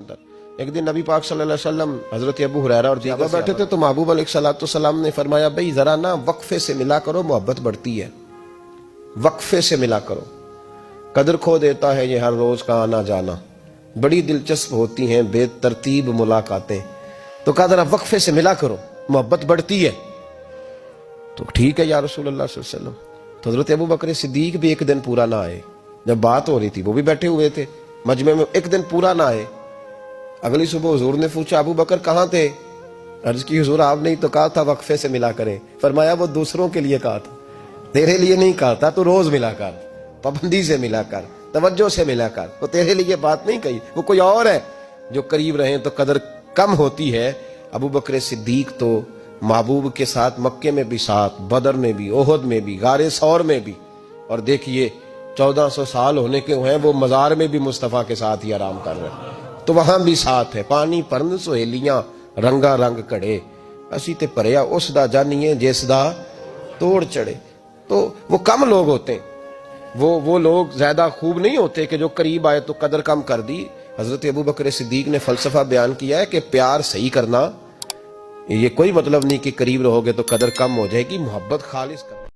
ایک دن نبی پاک صلی اللہ علیہ وسلم حضرت ابو ہریرہ اور دیگر بیٹھے تھے تو محبوب علیہ السلام نے فرمایا بھئی ذرا نا وقفے سے ملا کرو، محبت بڑھتی ہے، وقفے سے ملا کرو، قدر کھو دیتا ہے یہ ہر روز کا آنا جانا، بڑی دلچسپ ہوتی ہیں بے ترتیب ملاقاتیں، تو کہا ذرا وقفے سے ملا کرو، محبت بڑھتی ہے۔ تو ٹھیک ہے یا رسول اللہ صلی اللہ علیہ وسلم۔ تو حضرت ابو بکر صدیق بھی ایک دن پورا نہ آئے، جب بات ہو رہی تھی وہ بھی بیٹھے ہوئے تھے مجمع میں، ایک دن پورا نہ آئے۔ اگلی صبح حضور نے پوچھا ابو بکر کہاں تھے؟ عرض کی حضور آپ نے تو کہا تھا وقفے سے ملا کریں۔ فرمایا وہ دوسروں کے لیے کہا تھا، تیرے لیے نہیں کہا تھا، تو روز ملا کر، پابندی سے ملا کر، توجہ سے ملا کر، وہ تیرے لیے بات نہیں کہی، وہ کوئی اور ہے۔ جو قریب رہیں تو قدر کم ہوتی ہے۔ ابو بکر صدیق تو محبوب کے ساتھ مکے میں بھی ساتھ، بدر میں بھی، احد میں بھی، غار ثور میں بھی، اور دیکھیے 1400 سال ہونے کے ہیں وہ مزار میں بھی مصطفیٰ کے ساتھ ہی آرام کر رہے ہیں، تو وہاں بھی ساتھ ہے۔ پانی پرن سہیلیاں رنگا رنگ کڑے، اسی تے پریا اس دا جانیے جس دا توڑ چڑھے۔ تو وہ کم لوگ ہوتے ہیں، وہ لوگ زیادہ خوب نہیں ہوتے کہ جو قریب آئے تو قدر کم کر دی۔ حضرت ابو بکر صدیق نے فلسفہ بیان کیا ہے کہ پیار صحیح کرنا، یہ کوئی مطلب نہیں کہ قریب رہو گے تو قدر کم ہو جائے گی، محبت خالص کرنا۔